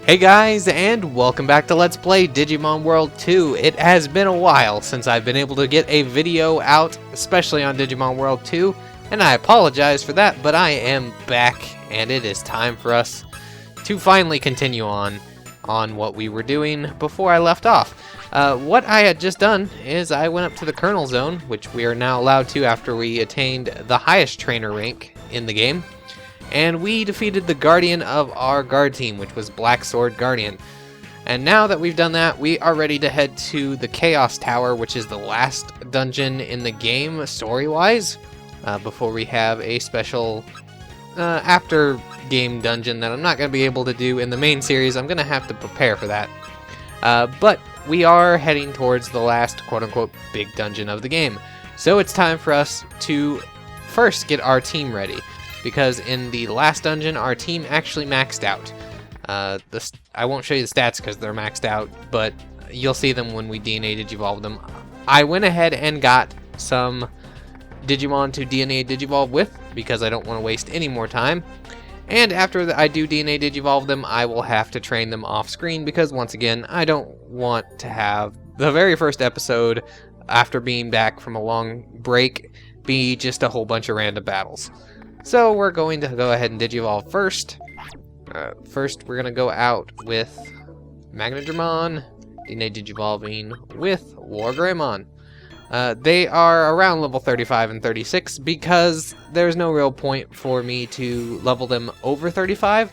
Hey guys, and welcome back to Let's Play Digimon World 2. It has been a while since I've been able to get a video out, especially on Digimon World 2, and I apologize for that, but I am back, and it is time for us to finally continue on what we were doing before I left off. What I had just done is I went up to the Colonel Zone, which we are now allowed to after we attained the highest trainer rank in the game. And we defeated the Guardian of our guard team, which was Black Sword Guardian. And now that we've done that, we are ready to head to the Chaos Tower, which is the last dungeon in the game, story-wise, before we have a special after-game dungeon that I'm not going to be able to do in the main series. I'm going to have to prepare for that. But we are heading towards the last, quote-unquote, big dungeon of the game. So it's time for us to first get our team ready. Because in the last dungeon, our team actually maxed out. I won't show you the stats because they're maxed out, but you'll see them when we DNA Digivolve them. I went ahead and got some Digimon to DNA Digivolve with because I don't want to waste any more time. And after I do DNA Digivolve them, I will have to train them off screen because once again, I don't want to have the very first episode after being back from a long break be just a whole bunch of random battles. So we're going to go ahead and Digivolve first. First, we're going to go out with Magnadramon, DNA Digivolving with Wargreymon. They are around level 35 and 36 because there's no real point for me to level them over 35,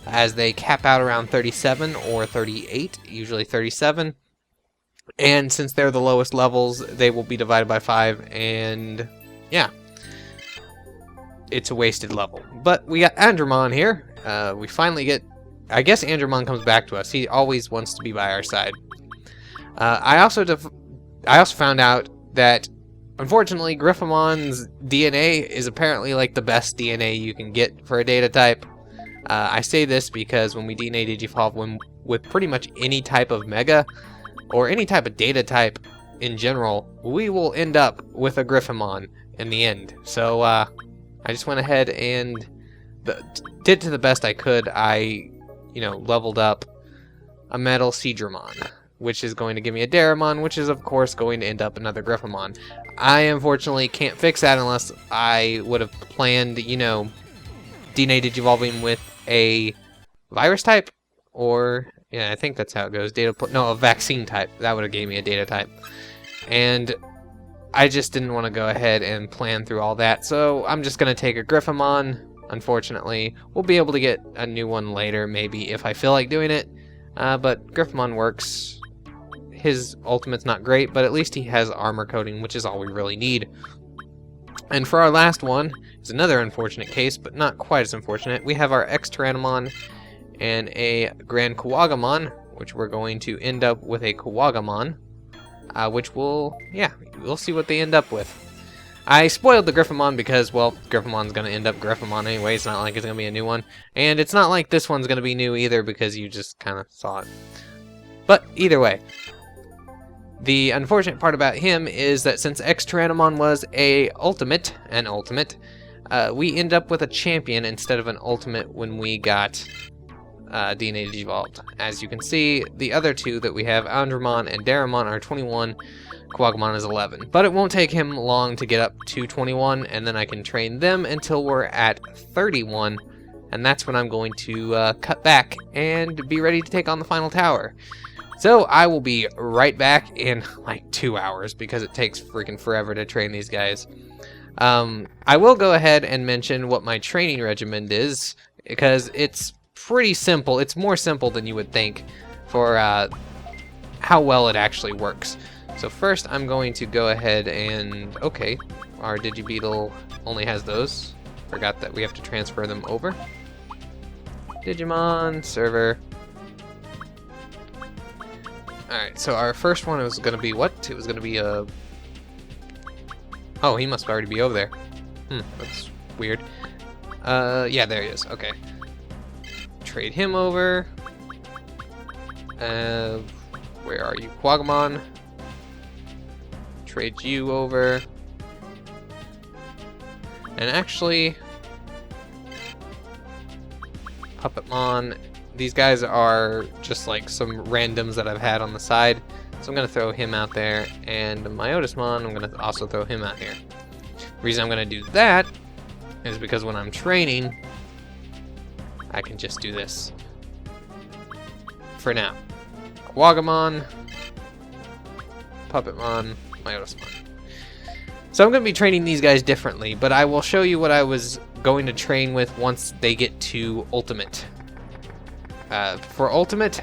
as they cap out around 37 or 38, usually 37. And since they're the lowest levels, they will be divided by 5, and yeah. It's a wasted level. But we got Andromon here. We finally get... I guess Andromon comes back to us. He always wants to be by our side. I also found out that, unfortunately, Griffimon's DNA is apparently like the best DNA you can get for a data type. I say this because when we DNA Digivolve with pretty much any type of Mega, or any type of data type in general, we will end up with a Griffimon in the end. So, I just went ahead and did to the best I could. I, leveled up a Metal Seadramon, which is going to give me a Daramon, which is, of course, going to end up another Griffimon. I, unfortunately, can't fix that unless I would have planned, DNA Digivolving with a virus type, or, yeah, I think that's how it goes. A vaccine type. That would have gave me a data type. And I just didn't want to go ahead and plan through all that, so I'm just going to take a Griffimon, unfortunately. We'll be able to get a new one later, maybe, if I feel like doing it, but Griffimon works. His ultimate's not great, but at least he has armor coating, which is all we really need. And for our last one, is another unfortunate case, but not quite as unfortunate. We have our X-Tyrannomon and a Grand Kuwagamon, which we're going to end up with a Kuwagamon. Which we'll see what they end up with. I spoiled the Griffimon because, well, Griffimon's going to end up Griffimon anyway. It's not like it's going to be a new one. And it's not like this one's going to be new either because you just kind of saw it. But either way, the unfortunate part about him is that since X-Tyrannomon was an ultimate, we end up with a champion instead of an ultimate when we got DNA Digivolved. As you can see, the other two that we have, Andromon and Daramon, are 21, Kuwagamon is 11. But it won't take him long to get up to 21, and then I can train them until we're at 31, and that's when I'm going to cut back and be ready to take on the final tower. So I will be right back in like 2 hours, because it takes freaking forever to train these guys. I will go ahead and mention what my training regimen is, because it's pretty simple. It's more simple than you would think for how well it actually works. So first I'm going to go ahead and, okay, our Digibeetle only has those. Forgot that we have to transfer them over. Digimon, server. Alright, so our first one was going to be what? It was going to be a... Oh, he must already be over there. That's weird. Yeah, there he is. Okay. Trade him over. Where are you? Kuwagamon. Trade you over. And actually, Puppetmon These guys are just like some randoms that I've had on the side. So I'm going to throw him out there, and my Otismon, I'm going to also throw him out here. The reason I'm going to do that is because when I'm training, I can just do this. For now. Wagamon, Puppetmon, my Otismon. So I'm going to be training these guys differently, but I will show you what I was going to train with once they get to Ultimate. For Ultimate,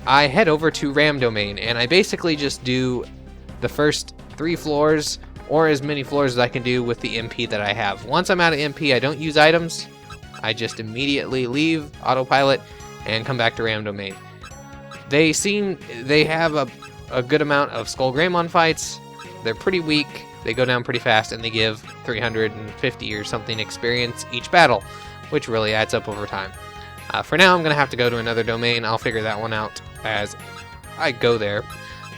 I head over to Ram Domain, and I basically just do the first 3 floors, or as many floors as I can do with the MP that I have. Once I'm out of MP, I don't use items. I just immediately leave autopilot and come back to Ram Domain. They have a good amount of Skull Greymon fights. They're pretty weak. They go down pretty fast, and they give 350 or something experience each battle, which really adds up over time. For now, I'm going to have to go to another domain. I'll figure that one out as I go there.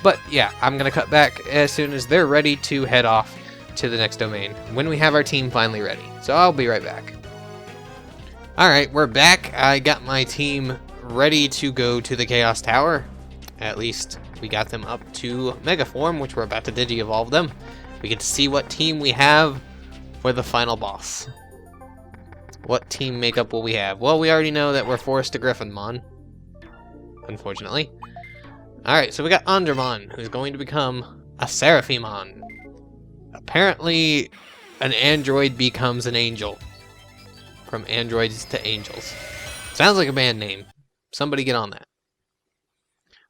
But yeah, I'm going to cut back as soon as they're ready to head off to the next domain, when we have our team finally ready. So I'll be right back. Alright, we're back. I got my team ready to go to the Chaos Tower. At least we got them up to Mega Form, which we're about to Digi-Evolve them. We get to see what team we have for the final boss. What team makeup will we have? Well, we already know that we're forced to Griffinmon, unfortunately. Alright, so we got Andromon, who's going to become a Seraphimon. Apparently, an android becomes an angel. From androids to angels. Sounds like a band name. Somebody get on that.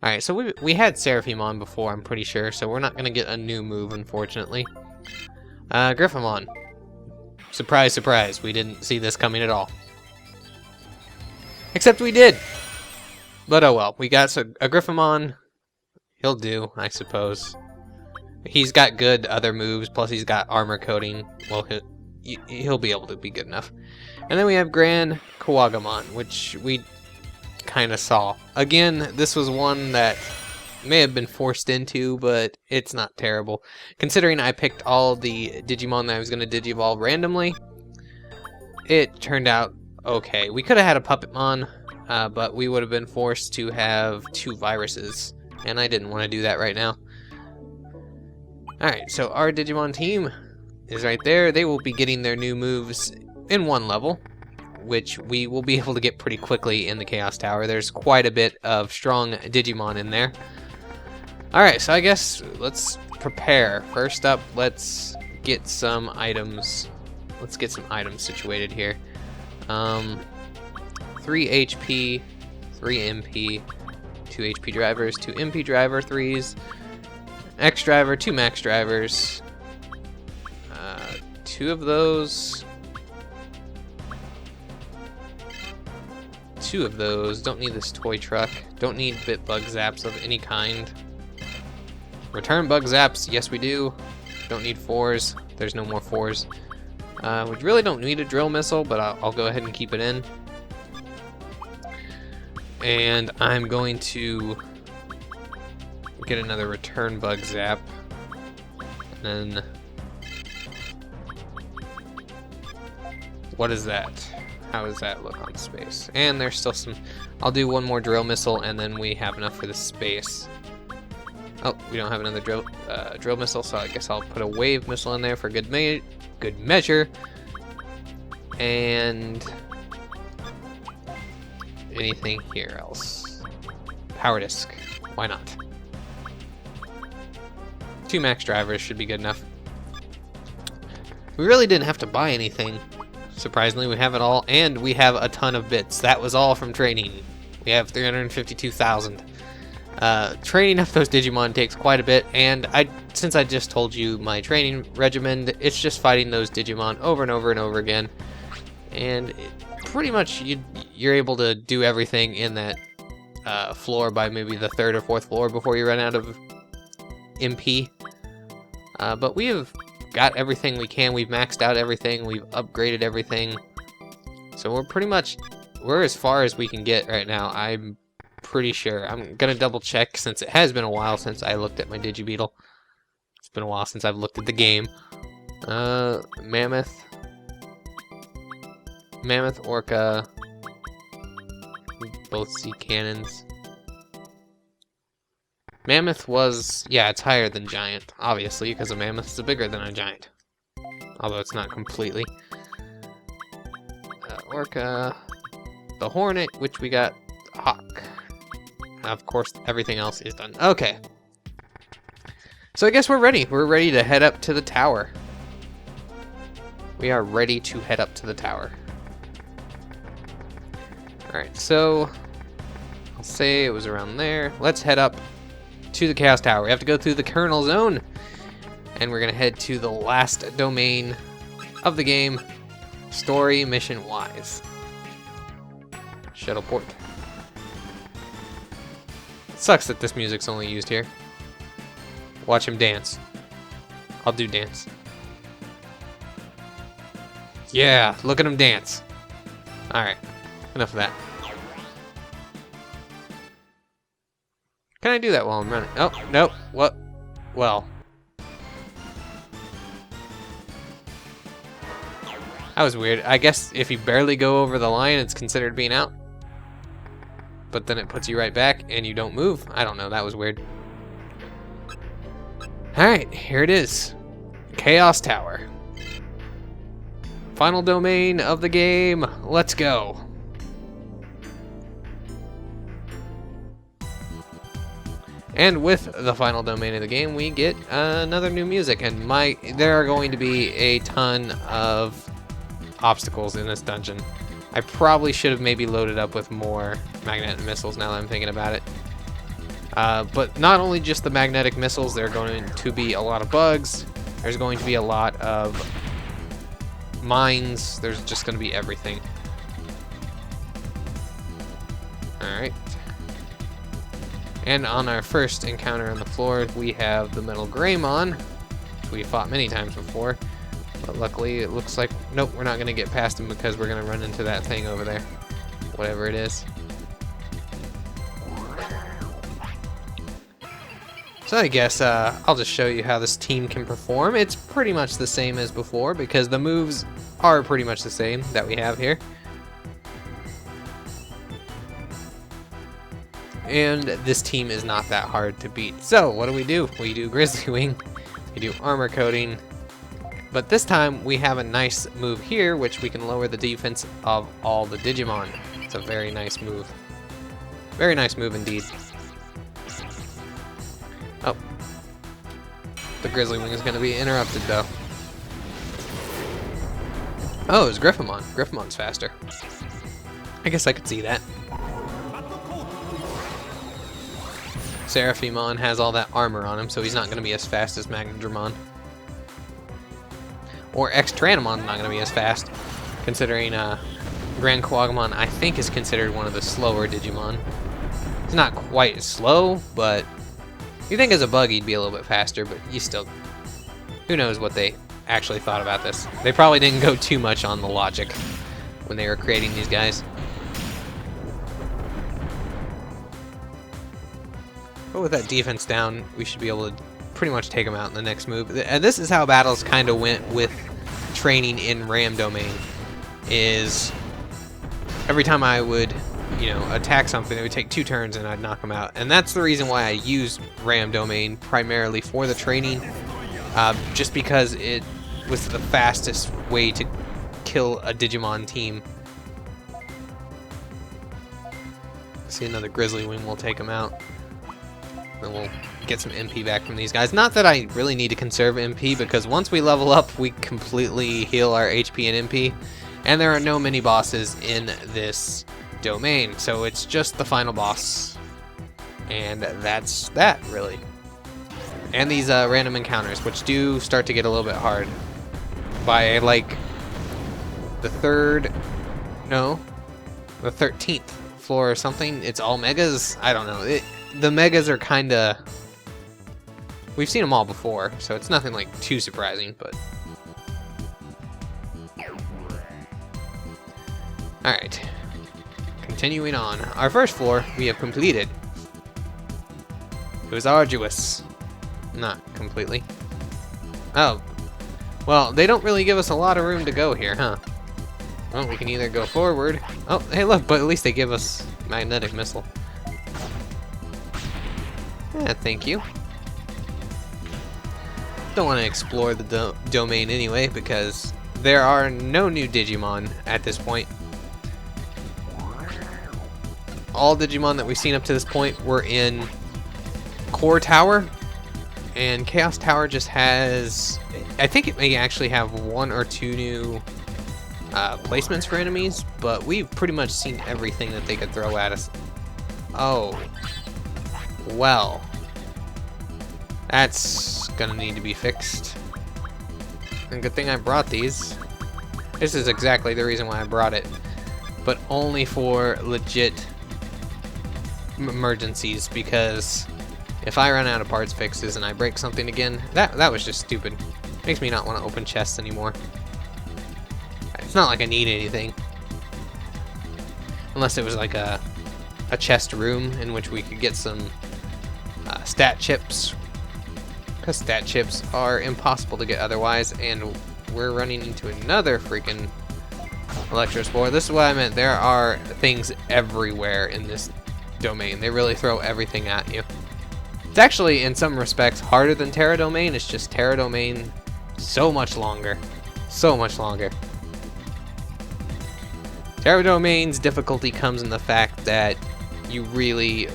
Alright, so we had Seraphimon before, I'm pretty sure, so we're not going to get a new move, unfortunately. Griffamon. Surprise, surprise, we didn't see this coming at all. Except we did! But oh well, we got a Griffamon. He'll do, I suppose. He's got good other moves, plus he's got armor coating. Well, he'll be able to be good enough. And then we have Grand Kawagamon, which we kind of saw. Again, this was one that may have been forced into, but it's not terrible. Considering I picked all the Digimon that I was going to Digivolve randomly, it turned out okay. We could have had a Puppetmon, but we would have been forced to have 2 viruses, and I didn't want to do that right now. Alright, so our Digimon team is right there. They will be getting their new moves in 1 level, which we will be able to get pretty quickly in the Chaos Tower. There's quite a bit of strong Digimon in there. Alright, so I guess let's prepare. First up, let's get some items. Let's get some items situated here. 3 HP, 3 MP, 2 HP drivers, 2 MP driver, 3s, X driver, 2 max drivers, 2 of those, 2 of those. Don't need this toy truck. Don't need bit bug zaps of any kind. Return bug zaps, yes we do. Don't need 4s. There's no more 4s. We really don't need a drill missile, but I'll go ahead and keep it in. And I'm going to get another return bug zap. And then what is that? How does that look on space? And there's still some. I'll do 1 more drill missile, and then we have enough for the space. Oh, we don't have another drill missile, so I guess I'll put a wave missile in there for good measure. And anything here else? Power disc. Why not? 2 max drivers should be good enough. We really didn't have to buy anything. Surprisingly, we have it all, and we have a ton of bits. That was all from training. We have 352,000. Training up those Digimon takes quite a bit, and since I just told you my training regimen, it's just fighting those Digimon over and over and over again. And pretty much you're able to do everything in that floor by maybe the 3rd or 4th floor before you run out of MP. But we have got everything we can. We've maxed out everything. We've upgraded everything. So we're as far as we can get right now. I'm pretty sure. I'm gonna double check since it has been a while since I looked at my Digibeetle. It's been a while since I've looked at the game. Mammoth, Orca, both see cannons. Mammoth was, yeah, it's higher than giant, obviously, because a mammoth is bigger than a giant. Although it's not completely. Orca, the hornet, which we got hawk. Of course, everything else is done. Okay. So I guess we're ready. We're ready to head up to the tower. We are ready to head up to the tower. Alright, so I'll say it was around there. Let's head up to the Chaos Tower. We have to go through the Kernel Zone. And we're gonna head to the last domain of the game, story mission wise. Shuttle port. Sucks that this music's only used here. Watch him dance. I'll do dance. Yeah, look at him dance. Alright, enough of that. Can I do that while I'm running? Oh, nope. What? Well. That was weird. I guess if you barely go over the line, it's considered being out. But then it puts you right back and you don't move. I don't know. That was weird. Alright, here it is. Chaos Tower. Final domain of the game. Let's go. And with the final domain of the game, we get another new music. And there are going to be a ton of obstacles in this dungeon. I probably should have maybe loaded up with more magnetic missiles now that I'm thinking about it. But not only just the magnetic missiles, there are going to be a lot of bugs. There's going to be a lot of mines. There's just going to be everything. Alright. And on our first encounter on the floor, we have the Metal Greymon, which we fought many times before. But luckily, it looks like, nope, we're not going to get past him because we're going to run into that thing over there. Whatever it is. So I guess I'll just show you how this team can perform. It's pretty much the same as before because the moves are pretty much the same that we have here. And this team is not that hard to beat. So what do? We do Grizzly Wing, we do armor coating, but this time we have a nice move here which we can lower the defense of all the Digimon. It's a very nice move. Very nice move indeed. Oh. The Grizzly Wing is going to be interrupted though. Oh, it's Griffamon. Griffamon's faster. I guess I could see that. Seraphimon has all that armor on him, so he's not going to be as fast as Magnadramon. Or Extranamon's not going to be as fast, considering Grand Quagamon, I think, is considered one of the slower Digimon. It's not quite as slow, but you think as a bug he'd be a little bit faster, but you still... Who knows what they actually thought about this. They probably didn't go too much on the logic when they were creating these guys. But with that defense down, we should be able to pretty much take them out in the next move. And this is how battles kind of went with training in Ram Domain. Is every time I would, attack something, it would take 2 turns and I'd knock them out. And that's the reason why I used Ram Domain primarily for the training. Just because it was the fastest way to kill a Digimon team. See another Grizzly Wing, we'll take him out. Then we'll get some MP back from these guys. Not that I really need to conserve MP, because once we level up, we completely heal our HP and MP. And there are no mini-bosses in this domain, so it's just the final boss. And that's that, really. And these random encounters, which do start to get a little bit hard. By, like, the 13th floor or something, it's all megas? I don't know. The megas are kinda... We've seen them all before, so it's nothing like too surprising, but... Alright. Continuing on. Our first floor, we have completed. It was arduous. Not completely. Oh. Well, they don't really give us a lot of room to go here, huh? Well, we can either go forward. Oh, hey look, but at least they give us magnetic missile. Yeah, thank you. Don't want to explore the domain anyway, because there are no new Digimon at this point. All Digimon that we've seen up to this point were in Core Tower, and Chaos Tower just has... I think it may actually have 1 or 2 new placements for enemies, but we've pretty much seen everything that they could throw at us. Oh. Well. That's gonna need to be fixed. And good thing I brought these. This is exactly the reason why I brought it. But only for legit emergencies, because if I run out of parts fixes and I break something again, that was just stupid. Makes me not want to open chests anymore. It's not like I need anything. Unless it was like a chest room in which we could get some stat chips. Because stat chips are impossible to get otherwise, and we're running into another freaking Electrospore. This is what I meant. There are things everywhere in this domain. They really throw everything at you. It's actually, in some respects, harder than Terra Domain. It's just Terra Domain so much longer. So much longer. Terra Domain's difficulty comes in the fact that you really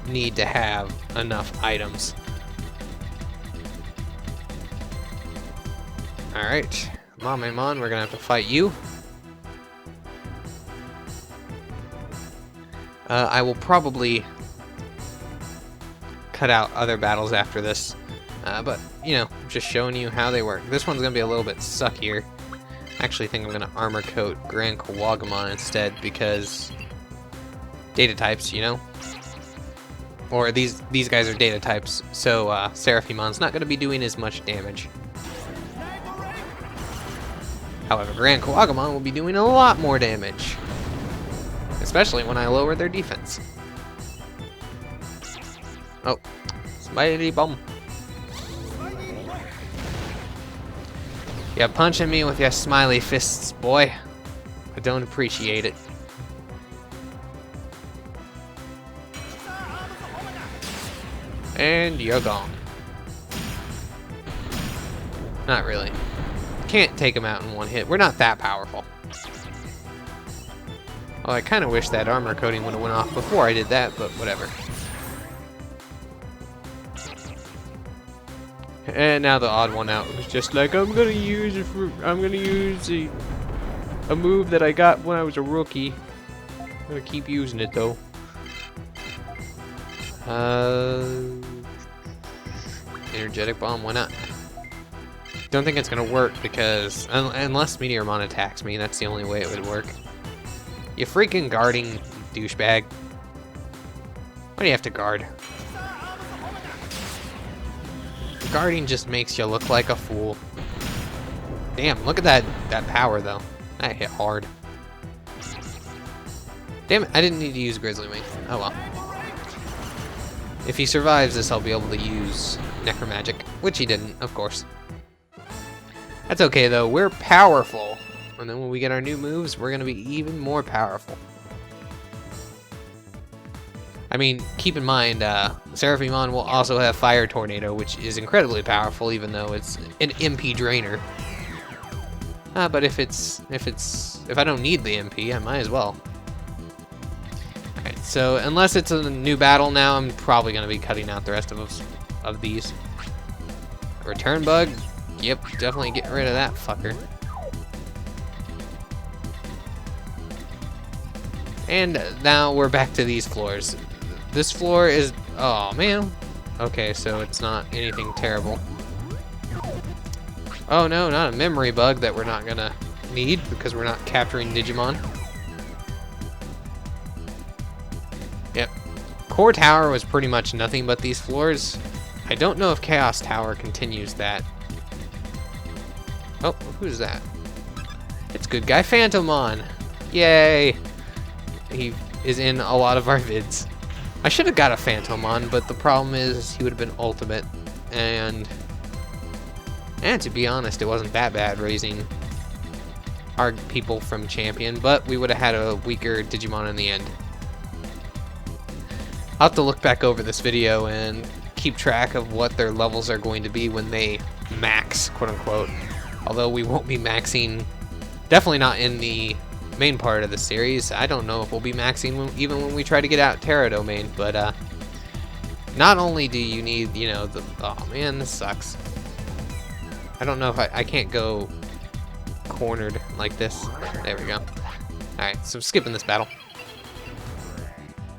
need to have enough items. Alright, Mamemon, we're gonna have to fight you. I will probably cut out other battles after this, but, you know, just showing you how they work. This one's gonna be a little bit suckier. I actually think I'm gonna armor coat Grand Kawagamon instead, because data types, you know? Or these guys are data types, so Seraphimon's not gonna be doing as much damage. However, Grand Kawagamon will be doing a lot more damage. Especially when I lower their defense. Oh, Smiley Bomb. You're punching me with your smiley fists, boy. I don't appreciate it. And you're gone. Not really. Can't take him out in one hit. We're not that powerful. Well, I kind of wish that armor coating would have went off before I did that, but whatever. And now the odd one out was just like, I'm gonna use a move that I got when I was a rookie. I'm gonna keep using it though. Energetic bomb, why not? Don't think it's gonna work because unless Meteormon attacks me, that's the only way it would work. You freaking guarding douchebag. Why do you have to guard? Guarding just makes you look like a fool. Damn, look at that power though. That hit hard. Damn it, I didn't need to use Grizzly Wing. Oh well. If he survives this, I'll be able to use Necromagic, which he didn't, of course. That's okay though, we're powerful. And then when we get our new moves, we're gonna be even more powerful. I mean, keep in mind, Seraphimon will also have Fire Tornado, which is incredibly powerful, even though it's an MP drainer. But if I don't need the MP, I might as well. Alright, so unless it's a new battle now, I'm probably gonna be cutting out the rest of these. Return Bug? Yep, definitely getting rid of that fucker. And now we're back to these floors. This floor is... oh, man. Okay, so it's not anything terrible. Oh, no, not a memory bug that we're not gonna need because we're not capturing Digimon. Yep. Core Tower was pretty much nothing but these floors. I don't know if Chaos Tower continues that. Oh, who's that? It's good guy Phantomon. Yay! He is in a lot of our vids. I should have got a Phantomon, but the problem is he would have been ultimate, and to be honest, it wasn't that bad raising our people from champion, but we would have had a weaker Digimon in the end. I'll have to look back over this video and keep track of what their levels are going to be when they max, quote unquote. Although we won't be maxing, definitely not in the main part of the series. I don't know if we'll be maxing even when we try to get out Terra Domain, but not only do you need, you know, oh man, this sucks. I don't know if I can't go cornered like this. There we go. Alright, so skipping this battle.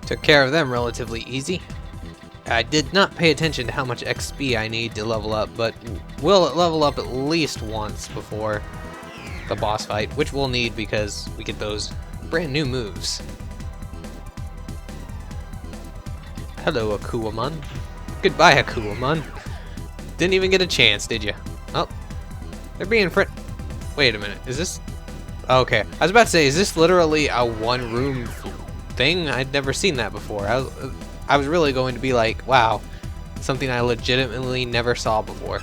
Took care of them relatively easy. I did not pay attention to how much XP I need to level up, but will level up at least once before the boss fight, which we'll need because we get those brand new moves. Hello, Akuamon. Goodbye, Akuamon. Didn't even get a chance, did you? Oh, they're being Wait a minute, is this... Okay, I was about to say, is this literally a one-room thing? I'd never seen that before. I was really going to be like, wow, something I legitimately never saw before.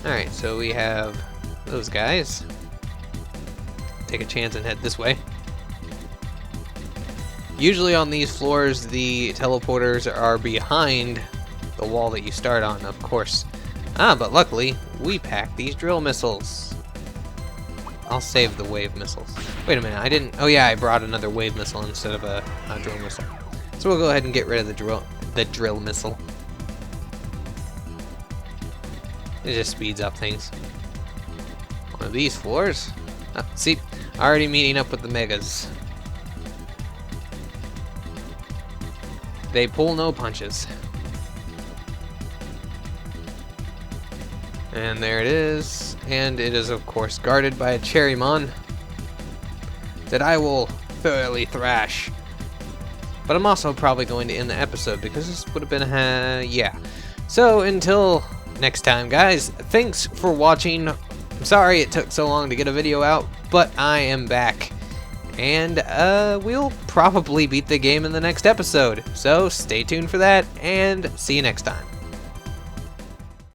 Alright, so we have those guys. Take a chance and head this way. Usually on these floors, the teleporters are behind the wall that you start on, of course. But luckily, we packed these drill missiles. I'll save the wave missiles. Wait a minute, I didn't... Oh yeah, I brought another wave missile instead of a drill missile. So we'll go ahead and get rid of the drill missile. It just speeds up things. One of these floors. See, already meeting up with the megas. They pull no punches. And there it is. And it is, of course, guarded by a Cherrymon that I will thoroughly thrash. But I'm also probably going to end the episode because this would have been yeah. So until next time, guys, thanks for watching. I'm sorry it took so long to get a video out, but I am back. And we'll probably beat the game in the next episode. So stay tuned for that, and see you next time.